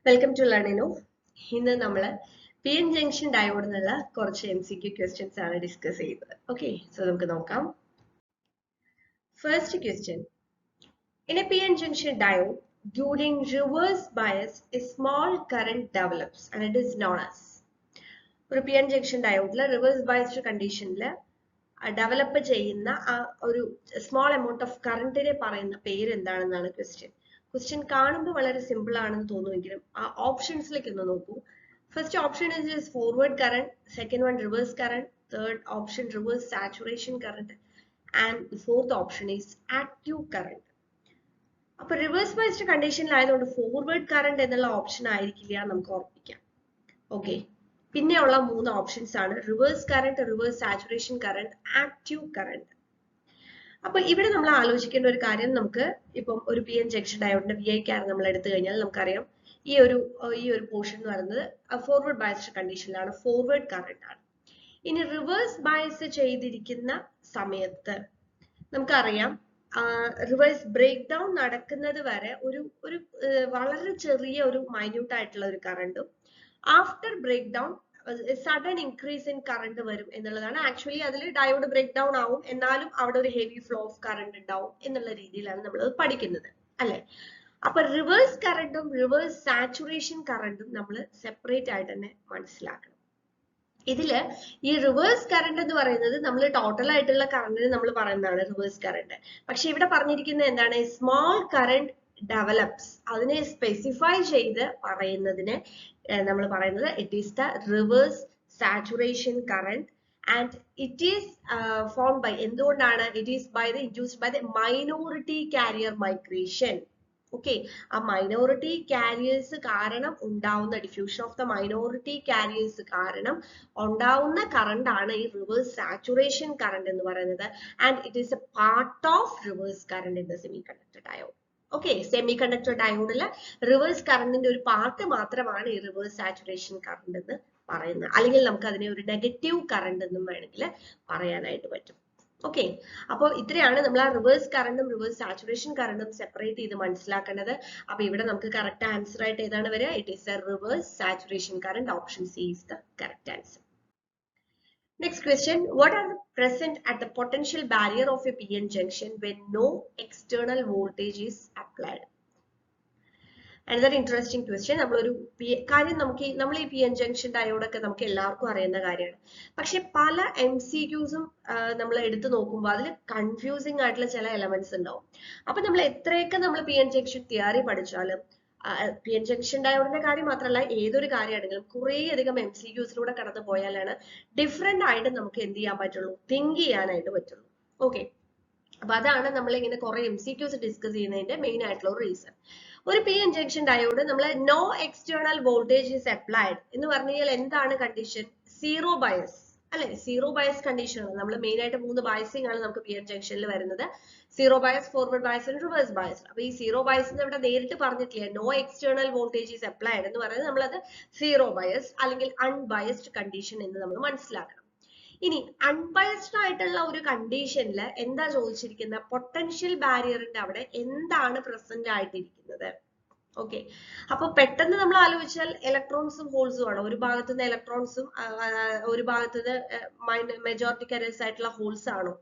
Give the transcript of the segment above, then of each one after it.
Welcome to Learnino. ഇന്ന് നമ്മൾ P N junction diode എന്നുള്ള കുറച്ച് MCQ ക്വസ്റ്റ്യൻസ് ആണ് ഡിസ്കസ് ചെയ്തത്. ഓക്കെ, സോ നമുക്ക് നോക്കാം. First question: in A PN junction diode during reverse bias a small current develops and it is known as. ഒരു PN junction diode reverse biased കണ്ടീഷനിൽ develop ചെയ്യുന്ന ഒരു സ്മോൾ എമൗണ്ട് ഓഫ് കറണ്ടിനെ പറയുന്ന പേര് എന്താണെന്നാണ് ക്വസ്റ്റ്യൻ. ക്വസ്റ്റ്യൻ കാണുമ്പോൾ വളരെ സിമ്പിൾ ആണെന്ന് തോന്നുമെങ്കിലും ആ ഓപ്ഷൻസിലേക്ക് ഒന്ന് നോക്കൂ. First option is forward current, second one reverse current, third option reverse saturation current and fourth option is active current. അപ്പൊ റിവേഴ്സ് ബയസ്ഡ് കണ്ടീഷനിലായതുകൊണ്ട് ഫോർവേഡ് കറന്റ് എന്നുള്ള ഓപ്ഷൻ ആയിരിക്കില്ല നമുക്ക് ഉറപ്പിക്കാം. ഓക്കെ, പിന്നെയുള്ള മൂന്ന് ഓപ്ഷൻസ് ആണ് reverse current, reverse saturation current, active current. അപ്പൊ ഇവിടെ നമ്മൾ ആലോചിക്കേണ്ട ഒരു കാര്യം, നമുക്ക് ഇപ്പം ഒരു PN ജംഗ്ഷൻ ഡയോഡിന്റെ VI നമ്മൾ എടുത്തു കഴിഞ്ഞാൽ നമുക്കറിയാം ഈ ഒരു പോർഷൻ എന്ന് പറയുന്നത് ഫോർവേഡ് ബയസ്ഡ് കണ്ടീഷനിലാണ്, ഫോർവേഡ് കറന്റ് ആണ്. ഇനി റിവേഴ്സ് ബയസ് ചെയ്തിരിക്കുന്ന സമയത്ത് നമുക്കറിയാം റിവേഴ്സ് ബ്രേക്ക് ഡൗൺ നടക്കുന്നത് വരെ ഒരു വളരെ ചെറിയ ഒരു മൈന്യൂട്ട് ആയിട്ടുള്ള ഒരു കറണ്ടും after breakdown sudden increase in current വരും എന്നുള്ളതാണ്. ആക്ച്വലി അതിൽ ഡയോഡ് ബ്രേക്ക് ഡൗൺ ആവും, എന്നാലും അവിടെ ഒരു ഹെവി ഫ്ലോ ഓഫ് കറണ്ട് ഉണ്ടാവും എന്നുള്ള രീതിയിലാണ് നമ്മൾ പഠിക്കുന്നത്, അല്ലെ? അപ്പൊ റിവേഴ്സ് കറണ്ടും റിവേഴ്സ് സാച്ചുറേഷൻ കറണ്ടും നമ്മൾ സെപ്പറേറ്റ് ആയിട്ട് തന്നെ മനസ്സിലാക്കണം. ഇതില് ഈ റിവേഴ്സ് കറണ്ട് എന്ന് പറയുന്നത് നമ്മൾ ടോട്ടൽ ആയിട്ടുള്ള കറണ്ടിന് നമ്മൾ പറയുന്നതാണ് റിവേഴ്സ് കറണ്ട്. പക്ഷെ ഇവിടെ പറഞ്ഞിരിക്കുന്നത് എന്താണ്? സ്മോൾ കറണ്ട് ഡെവലപ്സ്, അതിനെ സ്പെസിഫൈ ചെയ്ത് പറയുന്നതിന് നമ്മൾ പറയുന്നത് it is the reverse saturation current and it is formed by, എന്തുകൊണ്ടാണ്? It is by the induced by the minority carrier migration. Okay, ആ മൈനോറിറ്റി കാരിയേഴ്സ് കാരണം ഉണ്ടാവുന്ന diffusion of the minority carriers കാരണം ഉണ്ടാവുന്ന കറണ്ട് ആണ് ഈ റിവേഴ്സ് സാച്ചുറേഷൻ കറണ്ട് എന്ന് പറയുന്നത്. And it is a part of reverse current in the semiconductor diode. Okay, semiconductor ഡയോഡില് റിവേഴ്സ് കറണ്ടിന്റെ ഒരു പാർട്ട് മാത്രമാണ് ഈ റിവേഴ്സ് സാച്ചുറേഷൻ കറണ്ട് എന്ന് പറയുന്നത്. അല്ലെങ്കിൽ നമുക്ക് അതിനെ ഒരു നെഗറ്റീവ് കറണ്ട് എന്നും വേണമെങ്കിൽ പറയാനായിട്ട് പറ്റും. ഓക്കെ, അപ്പോൾ ഇത്രയാണ് നമ്മൾ ആ റിവേഴ്സ് കറണ്ടും റിവേഴ്സ് സാച്ചുറേഷൻ കറണ്ടും സെപ്പറേറ്റ് ചെയ്ത് മനസ്സിലാക്കേണ്ടത്. അപ്പൊ ഇവിടെ നമുക്ക് കറക്റ്റ് ആൻസർ ആയിട്ട് ഏതാണ് വരിക? It is A reverse saturation current. Option C is the correct answer. Next question: what are the present at the potential barrier of a PN junction when no external voltage is applied? Another interesting question. നമ്മളൊരു കാര്യം നമ്മൾ ഈ PN junction ഡയോഡൊക്കെ നമുക്ക് എല്ലാവർക്കും അറിയുന്ന കാര്യമാണ്. പക്ഷെ പല MCQസും നമ്മൾ എടുത്തു നോക്കുമ്പോൾ അതിൽ കൺഫ്യൂസിങ് ആയിട്ടുള്ള ചില എലമെന്റ്സ് ഉണ്ടാവും. അപ്പൊ നമ്മൾ എത്രയൊക്കെ നമ്മൾ PN ജംഗ്ഷൻ തിയറി പഠിച്ചാലും PN ജംഗ്ഷൻ ഡയോഡിന്റെ കാര്യം മാത്രമല്ല, ഏതൊരു കാര്യമാണെങ്കിലും കുറേ അധികം MCQസിലൂടെ കടന്നു പോയാലാണ് ഡിഫറെന്റ് ആയിട്ട് നമുക്ക് എന്ത് ചെയ്യാൻ പറ്റുള്ളൂ, തിങ്ക് ചെയ്യാനായിട്ട് പറ്റുള്ളൂ. ഓക്കെ, അപ്പൊ അതാണ് നമ്മൾ ഇങ്ങനെ കുറെ MCQസ് ഡിസ്കസ് ചെയ്യുന്നതിന്റെ മെയിൻ ആയിട്ടുള്ള ഒരു റീസൺ. ഒരു PN ജംഗ്ഷൻ ഡയോഡ് നമ്മൾ no external voltage is applied എന്ന് പറഞ്ഞു കഴിഞ്ഞാൽ എന്താണ് കണ്ടീഷൻ? സീറോ ബയസ്, അല്ലെ? സീറോ ബയസ് കണ്ടീഷൻ ആണ്. നമ്മൾ മെയിൻ ആയിട്ട് 3 ബയസിംഗ് ആണ് നമുക്ക് PN ജംഗ്ഷനിൽ വരുന്നത്: zero bias, forward bias and reverse bias. അപ്പൊ ഈ സീറോ ബയസ് ഇവിടെ നേരിട്ട് പറഞ്ഞിട്ടില്ല. No external voltage is applied എന്ന് പറയുന്നത് നമ്മളത് സീറോ ബയസ് അല്ലെങ്കിൽ അൺബയസ്ഡ് കണ്ടീഷൻ എന്ന് നമ്മൾ മനസ്സിലാക്കണം. ഇനി അൺബയസ്ഡ് ആയിട്ടുള്ള ഒരു കണ്ടീഷനിൽ എന്താ ചോദിച്ചിരിക്കുന്നത്? പൊട്ടൻഷ്യൽ ബാരിയറിന്റെ അവിടെ എന്താണ് പ്രസന്റ് ആയിട്ടിരിക്കുന്നത്? ഓക്കെ, അപ്പൊ പെട്ടെന്ന് നമ്മൾ ആലോചിച്ചാൽ ഇലക്ട്രോൺസും ഹോൾസും ആണ്. ഒരു ഭാഗത്ത് നിന്ന് ഇലക്ട്രോൺസും ഒരു ഭാഗത്ത് നിന്ന് മെജോറിറ്റി കാരിയേഴ്സ് ആയിട്ടുള്ള ഹോൾസ് ആണോ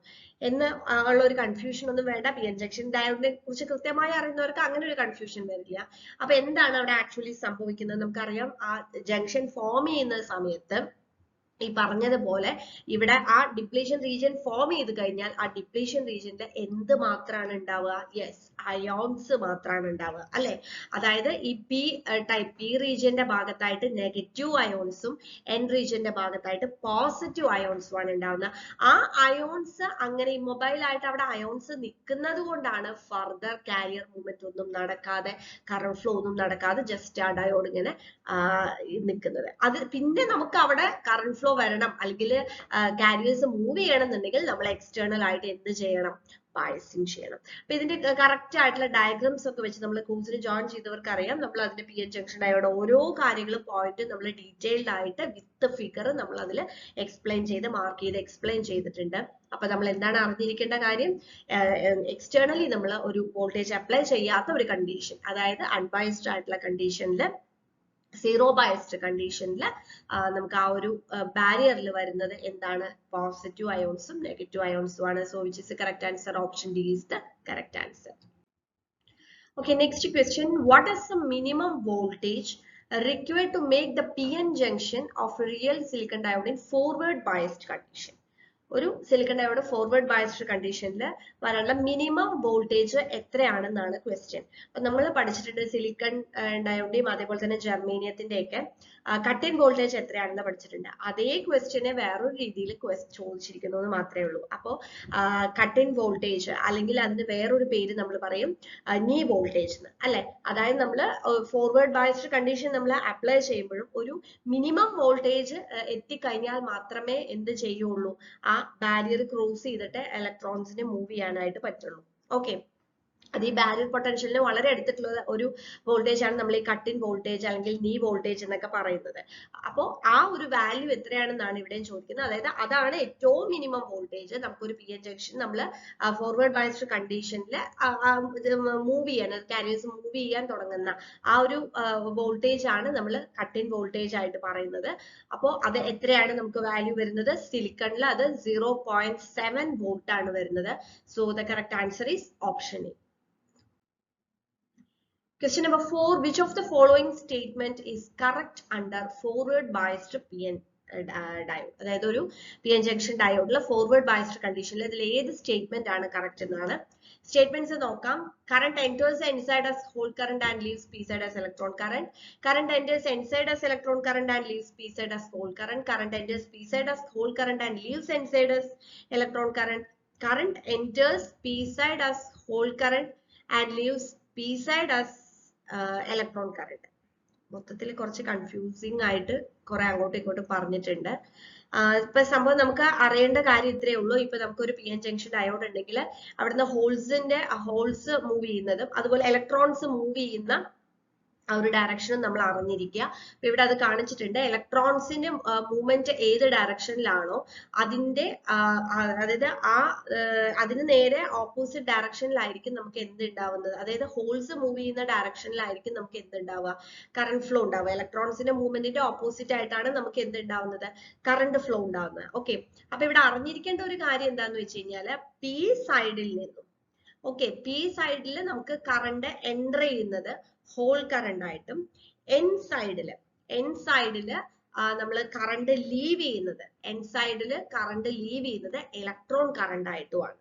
എന്ന് ഉള്ള ഒരു കൺഫ്യൂഷൻ ഒന്നും വേണ്ട. PN ജംഗ്ഷൻ ഡയോഡിനെ കുറിച്ച് കൃത്യമായി അറിയുന്നവർക്ക് അങ്ങനെ ഒരു കൺഫ്യൂഷൻ വരില്ല. അപ്പൊ എന്താണ് അവിടെ ആക്ച്വലി സംഭവിക്കുന്നത്? നമുക്കറിയാം, ആ ജംഗ്ഷൻ ഫോം ചെയ്യുന്ന സമയത്ത് ഈ പറഞ്ഞതുപോലെ ഇവിടെ ആ ഡിപ്ലീഷൻ റീജിയൻ ഫോം ചെയ്ത് കഴിഞ്ഞാൽ ആ ഡിപ്ലീഷൻ റീജിയനിൽ എന്ത് മാത്രമാണ് ഉണ്ടാവുക? യെസ്, അയോൺസ് മാത്രമാണ് ഉണ്ടാവുക, അല്ലെ? അതായത് ഈ പി റീജിയന്റെ ഭാഗത്തായിട്ട് നെഗറ്റീവ് അയോൺസും N റീജിയന്റെ ഭാഗത്തായിട്ട് പോസിറ്റീവ് അയോൺസും ആണ് ഉണ്ടാവുന്നത്. ആ അയോൺസ് അങ്ങനെ ഇമ്മൊബൈൽ ആയിട്ട് അവിടെ അയോൺസ് നിൽക്കുന്നത് കൊണ്ടാണ് ഫർദർ കാരിയർ മൂവ്മെന്റ് ഒന്നും നടക്കാതെ, കറണ്ട് ഫ്ലോ ഒന്നും നടക്കാതെ ജസ്റ്റ് ആ ഡയോഡ് ഇങ്ങനെ നിൽക്കുന്നത്. അത് പിന്നെ നമുക്ക് അവിടെ കറണ്ട് ഫ്ലോ വരണം അല്ലെങ്കിൽ കാരിയേഴ്സ് മൂവ് ചെയ്യണം എന്നുണ്ടെങ്കിൽ നമ്മൾ എക്സ്റ്റേണൽ ആയിട്ട് എന്ത് ചെയ്യണം? ബയസിങ് ചെയ്യണം. അപ്പൊ ഇതിന്റെ കറക്റ്റ് ആയിട്ടുള്ള ഡയഗ്രാംസ് ഒക്കെ വെച്ച് നമ്മൾ കോഴ്സിന് ജോയിൻ ചെയ്തവർക്ക് അറിയാം, നമ്മൾ അതിന്റെ PN ജംഗ്ഷൻ ഡയോഡ് ഓരോ കാര്യങ്ങളും പോയിന്റ് നമ്മൾ ഡീറ്റെയിൽഡ് ആയിട്ട് വിത്ത് ഫിഗർ നമ്മൾ അതിൽ എക്സ്പ്ലെയിൻ ചെയ്ത് മാർക്ക് ചെയ്ത് എക്സ്പ്ലെയിൻ ചെയ്തിട്ടുണ്ട്. അപ്പൊ നമ്മൾ എന്താണ് അറിഞ്ഞിരിക്കേണ്ട കാര്യം? എക്സ്റ്റേണലി നമ്മൾ ഒരു വോൾട്ടേജ് അപ്ലൈ ചെയ്യാത്ത ഒരു കണ്ടീഷൻ, അതായത് അൺബയസ്ഡ് ആയിട്ടുള്ള കണ്ടീഷനിൽ സീറോ ബയസ്ഡ് കണ്ടീഷനിൽ നമുക്ക് ആ ഒരു ബാരിയറിൽ വരുന്നത് എന്താണ്? പോസിറ്റീവ് അയോൺസും നെഗറ്റീവ് അയോൺസും ആണ്. So which is the correct answer? Option D is the correct answer. Okay, next question. What is the minimum voltage required to make the PN junction of a real silicon diode in forward biased condition? ഒരു silicon diode forward biased കണ്ടീഷനിൽ വരാനുള്ള minimum voltage എത്രയാണെന്നാണ് question. അപ്പൊ നമ്മൾ പഠിച്ചിട്ടുണ്ട് silicon ഡയോഡിന്റെയും അതേപോലെ തന്നെ ജെർമേനിയത്തിന്റെ ഒക്കെ cut in voltage എത്രയാണെന്ന് പഠിച്ചിട്ടുണ്ട്. അതേ ക്വസ്റ്റ്യനെ വേറൊരു രീതിയിൽ ചോദിച്ചിരിക്കുന്നു എന്ന് മാത്രമേ ഉള്ളൂ. അപ്പോൾ കട്ട് ഇൻ വോൾട്ടേജ് അല്ലെങ്കിൽ അതിന് വേറൊരു പേര് നമ്മൾ പറയും നീ വോൾട്ടേജ് എന്ന്, അല്ലെ? അതായത് നമ്മൾ ഫോർവേഡ് ബയസ്ഡ് കണ്ടീഷൻ നമ്മൾ അപ്ലൈ ചെയ്യുമ്പോഴും ഒരു മിനിമം വോൾട്ടേജ് എത്തിക്കഴിഞ്ഞാൽ മാത്രമേ എന്ത് ചെയ്യുള്ളൂ? ആ ബാരിയർ ക്രോസ് ചെയ്തിട്ട് ഇലക്ട്രോൺസിനെ മൂവ് ചെയ്യാനായിട്ട് പറ്റുള്ളൂ. ഓക്കെ, അത് ഈ ബാരിയർ പൊട്ടൻഷ്യലിന് വളരെ അടുത്തിട്ടുള്ള ഒരു വോൾട്ടേജ് ആണ് നമ്മൾ ഈ കട്ട് ഇൻ വോൾട്ടേജ് അല്ലെങ്കിൽ നീ വോൾട്ടേജ് എന്നൊക്കെ പറയുന്നത്. അപ്പോൾ ആ ഒരു വാല്യൂ എത്രയാണെന്നാണ് ഇവിടെയും ചോദിക്കുന്നത്. അതായത് അതാണ് ഏറ്റവും മിനിമം വോൾട്ടേജ് നമുക്കൊരു പി എൻ ജംഗ്ഷൻ നമ്മൾ ഫോർവേഡ് ബയസ്ഡ് കണ്ടീഷനിൽ മൂവ് ചെയ്യാൻ, കാരിയേഴ്സ് മൂവ് ചെയ്യാൻ തുടങ്ങുന്ന ആ ഒരു വോൾട്ടേജ് ആണ് നമ്മൾ കട്ട് ഇൻ വോൾട്ടേജ് ആയിട്ട് പറയുന്നത്. അപ്പോൾ അത് എത്രയാണ് നമുക്ക് വാല്യൂ വരുന്നത്? സിലിക്കണിൽ അത് 0.7 വോൾട്ട് ആണ് വരുന്നത്. So the correct answer is option A. Question number 4. Which of the following statement is correct under forward biased PN diode? അതായത് ഒരു PN junction ഡയോഡിലെ ഫോർവേഡ് ബയസ്ഡ് കണ്ടീഷനിൽ ഇതിൽ ഏത് സ്റ്റേറ്റ്മെന്റ് ആണ് കറക്റ്റ് എന്നാണ്. സ്റ്റേറ്റ്മെന്റ്സ് നോക്കാം. Current enters inside as whole current and leaves p side as electron current. Current enters inside as electron current and leaves p side as whole current. Current enters p side as whole current and leaves inside as electron current. Current enters p side as whole current and leaves p side as electron current. മൊത്തത്തിൽ കുറച്ച് confusing ആയിട്ട് കുറെ അങ്ങോട്ടും ഇങ്ങോട്ടും പറഞ്ഞിട്ടുണ്ട്. ഇപ്പൊ സംഭവം നമുക്ക് അറിയേണ്ട കാര്യം ഇത്രയേ ഉള്ളൂ. ഇപ്പൊ നമുക്കൊരു പി എൻ ജംഗ്ഷൻ ഡയോഡ് ഉണ്ടെങ്കിൽ അവിടുന്ന് ഹോൾസ് മൂവ് ചെയ്യുന്നതും അതുപോലെ ഇലക്ട്രോൺസ് മൂവ് ചെയ്യുന്ന ആ ഒരു ഡയറക്ഷനും നമ്മൾ അറിഞ്ഞിരിക്കുക. അപ്പൊ ഇവിടെ അത് കാണിച്ചിട്ടുണ്ട്. ഇലക്ട്രോൺസിന്റെ മൂവ്മെന്റ് ഏത് ഡയറക്ഷനിലാണോ അതിന്റെ അതായത് അതിന് നേരെ ഓപ്പോസിറ്റ് ഡയറക്ഷനിലായിരിക്കും നമുക്ക് എന്ത് ഉണ്ടാവുന്നത്? അതായത് ഹോൾസ് മൂവ് ചെയ്യുന്ന ഡയറക്ഷനിലായിരിക്കും നമുക്ക് എന്ത് ഉണ്ടാവുക? കറണ്ട് ഫ്ലോ ഉണ്ടാവുക. ഇലക്ട്രോൺസിന്റെ മൂവ്മെന്റിന്റെ ഓപ്പോസിറ്റ് ആയിട്ടാണ് നമുക്ക് എന്ത് ഉണ്ടാവുന്നത്? കറണ്ട് ഫ്ലോ ഉണ്ടാവുന്നത്. ഓക്കെ, അപ്പൊ ഇവിടെ അറിഞ്ഞിരിക്കേണ്ട ഒരു കാര്യം എന്താന്ന് വെച്ച് കഴിഞ്ഞാല് പി സൈഡിൽ നിന്നും പി സൈഡിൽ നമുക്ക് കറണ്ട് എൻ്റർ ചെയ്യുന്നത് ഹോൾ കറണ്ട് ആയിട്ടും എൻ സൈഡില് നമ്മൾ കറണ്ട് ലീവ് ചെയ്യുന്നത് ഇലക്ട്രോൺ കറണ്ട് ആയിട്ടുമാണ്.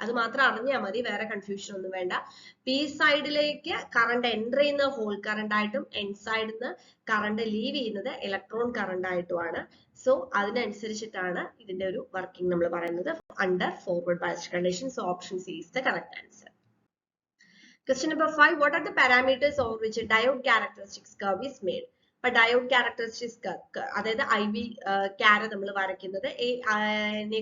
അത് മാത്രം അറിഞ്ഞാൽ മതി, വേറെ കൺഫ്യൂഷൻ ഒന്നും വേണ്ട. പി സൈഡിലേക്ക് കറണ്ട് എൻ്റർ ചെയ്യുന്ന ഹോൾ കറണ്ട് ആയിട്ടും എൻ സൈഡിൽ നിന്ന് കറണ്ട് ലീവ് ചെയ്യുന്നത് ഇലക്ട്രോൺ കറണ്ട് ആയിട്ടുമാണ്. സോ അതിനനുസരിച്ചിട്ടാണ് ഇതിന്റെ ഒരു വർക്കിംഗ് നമ്മൾ പറയുന്നത് under forward biased condition. So option C is the correct answer. Question number 5. What are the parameters over which a diode characteristics curve is made? ഇപ്പൊ diode characteristics അതായത് IV ക്യാര നമ്മൾ വരയ്ക്കുന്നത്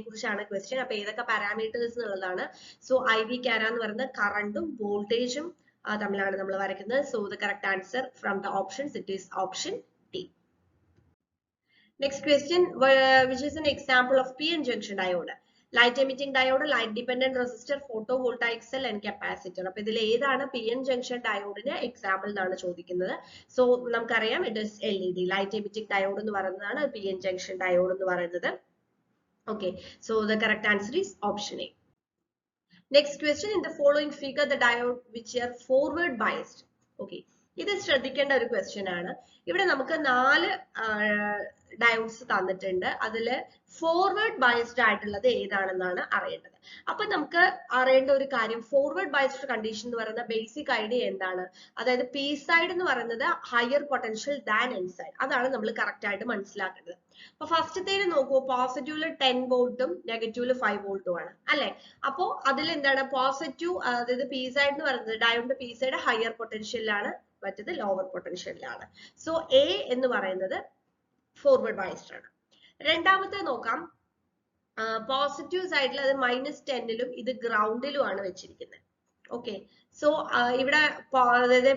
കുറിച്ചാണ് question. അപ്പൊ ഏതൊക്കെ പാരാമീറ്റേഴ്സ് എന്നുള്ളതാണ്. സോ IV ക്യാര എന്ന് പറയുന്നത് കറണ്ടും വോൾട്ടേജും തമ്മിലാണ് നമ്മൾ വരയ്ക്കുന്നത്. So the correct answer from the options it is option D. Next question, which is an example of PN junction diode? Light emitting diode, light dependent resistor, photovoltaic cell and capacitor. അപ്പൊ ഇതിൽ ഏതാണ് PN junction diode example എന്നാണ് ചോദിക്കുന്നത്. So നമുക്കറിയാം it is LED. Light emitting diode എന്ന് പറയുന്നതാണ് PN junction diode എന്ന് പറയുന്നത്. Okay, so the correct answer is option A. Next question, in the following figure the diode which are forward biased. Okay, ഇത് ശ്രദ്ധിക്കേണ്ട ഒരു question ആണ്. ഇവിടെ നമുക്ക് 4 ഡയോഡ്സ് തന്നിട്ടുണ്ട്. അതില് ഫോർവേഡ് ബയസ്ഡ് ആയിട്ടുള്ളത് ഏതാണെന്നാണ് അറിയേണ്ടത്. അപ്പൊ നമുക്ക് അറിയേണ്ട ഒരു കാര്യം, ഫോർവേഡ് ബയസ്ഡ് കണ്ടീഷൻ എന്ന് പറയുന്ന ബേസിക് ഐഡിയ എന്താണ്? അതായത് പി സൈഡ് എന്ന് പറയുന്നത് higher potential than N side. അതാണ് നമ്മൾ കറക്റ്റ് ആയിട്ട് മനസ്സിലാക്കേണ്ടത്. അപ്പൊ ഫസ്റ്റത്തേന് നോക്കൂ, പോസിറ്റീവില് 10 വോൾട്ടും നെഗറ്റീവില് 5 വോൾട്ടും ആണ് അല്ലെ? അപ്പോ അതിൽ എന്താണ് പോസിറ്റീവ്, അതായത് പി സൈഡ് എന്ന് പറയുന്നത് ഡയോഡിന്റെ പി സൈഡ് ഹയർ പൊട്ടൻഷ്യലിലാണ്, മറ്റത് ലോവർ പൊട്ടൻഷ്യലിലാണ്. സോ എ എന്ന് പറയുന്നത് ഫോർവേഡ് ബയസ്ഡ് ആണ്. രണ്ടാമത്തെ നോക്കാം, പോസിറ്റീവ് സൈഡിൽ അത് -10ലും ഇത് ഗ്രൗണ്ടിലും ആണ് വെച്ചിരിക്കുന്നത്. ഓക്കെ, സോ ഇവിടെ അതായത്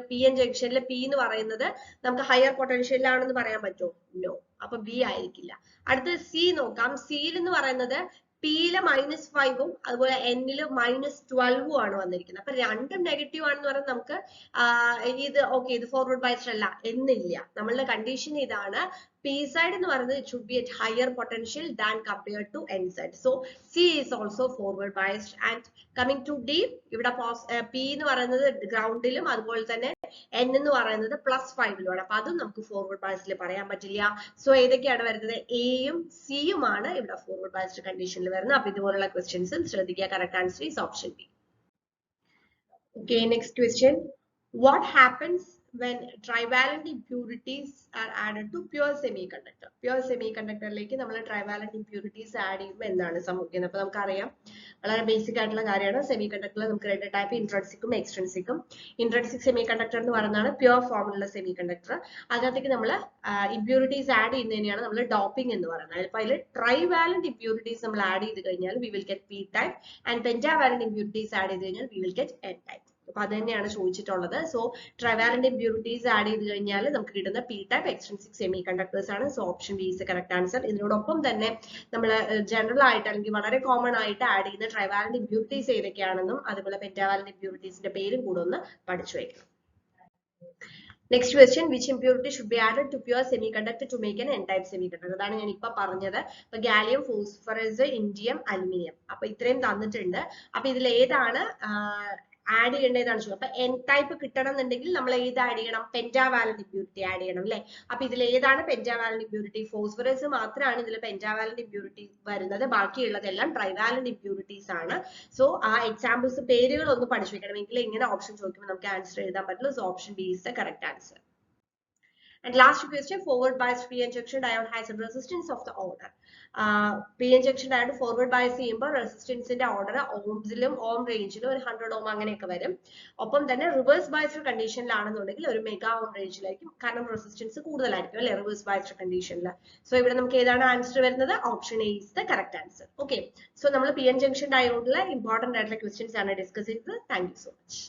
പി എൻ ജംഗ്ഷനിലെ പി എന്ന് പറയുന്നത് നമുക്ക് ഹയർ പൊട്ടൻഷ്യലിലാണെന്ന് പറയാൻ പറ്റുമോ? നോ. അപ്പൊ ബി ആയിരിക്കില്ല. അടുത്ത സി നോക്കാം. സിയിൽ എന്ന് പറയുന്നത് പിയില് -5ഉം അതുപോലെ എന്നില് -12ഉം ആണ് വന്നിരിക്കുന്നത്. അപ്പൊ രണ്ടും നെഗറ്റീവ് ആണെന്ന് പറഞ്ഞാൽ നമുക്ക് ഇത് ഓക്കെ ഇത് ഫോർവേഡ് ബയസ്ഡ് അല്ല എന്നില്ല. നമ്മളുടെ കണ്ടീഷൻ ഇതാണ്, P side എന്ന് പറയുന്നത് it should be at higher potential than compared to N side. So C is also forward biased. And coming to D, ഇവിടെ P എന്ന് പറയുന്നത് ഗ്രൗണ്ടിലും അതുപോലെ തന്നെ N എന്ന് പറയുന്നത് +5ലുമാണ്. അപ്പൊ അതും നമുക്ക് ഫോർവേഡ് ബയസിൽ പറയാൻ പറ്റില്ല. സോ ഏതൊക്കെയാണ് വരുന്നത്? എയും സിയുമാണ് ഇവിടെ ഫോർവേഡ് ബയസ്ഡ് കണ്ടീഷനിൽ വരുന്നത്. അപ്പൊ ഇതുപോലുള്ള ക്വസ്റ്റ്യൻസും ശ്രദ്ധിക്കുക. Correct answer is option B. Okay, next question. What happens when trivalent impurities are added to pure semiconductor? Pure semiconductor like നമ്മൾ trivalent impurities add ചെയ്യുമ്പോൾ എന്താണ് സംഭവിക്കുന്നത്? അപ്പോൾ നമുക്കറിയാം വളരെ ബേസിക് ആയിട്ടുള്ള കാര്യമാണ്. സെമികണ്ടക്ടറിൽ നമുക്ക് രണ്ട് ടൈപ്പ്, ഇൻട്രിൻസിക്കും എക്സ്ട്രിൻസിക്കും. ഇൻട്രിൻസിക് സെമികണ്ടക്ടർ എന്ന് പറയുന്നതാണ് പ്യുവർ ഫോമിലുള്ള സെമികണ്ടക്ടർ. അതിനകത്തേക്ക് നമ്മൾ ഇമ്പ്യൂരിറ്റീസ് ആഡ് ചെയ്യുന്നതിനെയാണ് നമ്മൾ ഡോപ്പിംഗ് എന്ന് പറയുന്നത്. അപ്പോൾ അതിൽ ട്രൈവാലന്റ് ഇമ്പ്യൂരിറ്റീസ് നമ്മൾ ആഡ് ചെയ്ത് കഴിഞ്ഞാൽ we will get P type, and pentavalent impurities add ചെയ്ത് കഴിഞ്ഞാൽ we will get an type. അപ്പൊ അത് തന്നെയാണ് ചോദിച്ചിട്ടുള്ളത്. സോ ട്രൈവാലന്റ് ഇമ്പ്യൂരിറ്റീസ് ആഡ് ചെയ്ത് കഴിഞ്ഞാൽ നമുക്ക് കിട്ടുന്ന P type extrinsic semiconductors ആണ്. So option B is correct answer. ഇതിനോടൊപ്പം തന്നെ നമ്മൾ ജനറൽ ആയിട്ട് അല്ലെങ്കിൽ വളരെ കോമൺ ആയിട്ട് ആഡ് ചെയ്യുന്ന ട്രൈവാലന്റ് ഇമ്പ്യൂരിറ്റീസ് ഏതൊക്കെയാണെന്നും അതുപോലെ പെന്റാവാലന്റ് ഇമ്പ്യൂരിറ്റീസിന്റെ പേരും കൂടെ ഒന്ന് പഠിച്ചു വയ്ക്കണം. Next question, which impurity should be added to pure semiconductor to make N N type semiconductor? അതാണ് ഞാൻ ഇപ്പൊ പറഞ്ഞത്. അപ്പൊ ഗാലിയം, ഫോസ്ഫറസ്, ഇൻഡിയം, അലുമിനിയം, അപ്പൊ ഇത്രയും തന്നിട്ടുണ്ട്. അപ്പൊ ഇതിൽ ഏതാണ് ആഡ് ചെയ്യേണ്ടതാണ് ചോദിച്ചത്. അപ്പൊ എൻ ടൈപ്പ് കിട്ടണം എന്നുണ്ടെങ്കിൽ നമ്മൾ ഏത് ആഡ് ചെയ്യണം? പെന്റാവാലന്റ് ഇമ്പ്യൂരിറ്റി ആഡ് ചെയ്യണം അല്ലെ? അപ്പൊ ഇതിൽ ഏതാണ് പെന്റാവാലന്റ് ഇമ്പ്യൂരിറ്റി? ഫോസ്ഫറസ് മാത്രമാണ് ഇതിൽ പെന്റാവാലന്റ് ഇമ്പ്യൂരിറ്റി വരുന്നത്. ബാക്കിയുള്ളതെല്ലാം ട്രൈവാലന്റ് ഇമ്പ്യൂരിറ്റീസ് ആണ്. സോ ആ എക്സാമ്പിൾസ് പേരുകൾ ഒന്ന് പഠിച്ചു വെക്കണമെങ്കിൽ ഇങ്ങനെ ഓപ്ഷൻ ചോദിക്കുമ്പോൾ നമുക്ക് ആൻസർ എഴുതാൻ പറ്റുള്ളൂ. So option B is the correct answer. And last question, forward biased p-n junction diode has a resistance of the order. p-n junction diode forward bias ചെയ്യുമ്പോൾ റെസിസ്റ്റൻസിന്റെ ഓർഡർ ഓംസിലും ഓം റേഞ്ചിലും ഒരു 100 ഓം അങ്ങനെയൊക്കെ വരും. ഒപ്പം തന്നെ റിവേഴ്സ് ബയസ്ഡ് കണ്ടീഷനിലാണെന്നുണ്ടെങ്കിൽ ഒരു മെഗാ ഓം റേഞ്ചിലായിരിക്കും, കാരണം resistance കൂടുതലായിരിക്കും അല്ലെ റിവേഴ്സ് ബയസ്ഡ് കണ്ടീഷനിൽ. സോ ഇവിടെ നമുക്ക് ഏതാണ് ആൻസർ വരുന്നത്? Option A is the correct answer. Okay, so നമ്മൾ p-n junction ഡയോഡിലെ ഇമ്പോർട്ടന്റ് ആയിട്ടുള്ള ക്വസ്റ്റ്യൻസ് ആണ് ഡിസ്കസ് ചെയ്തത്. Thank you so much.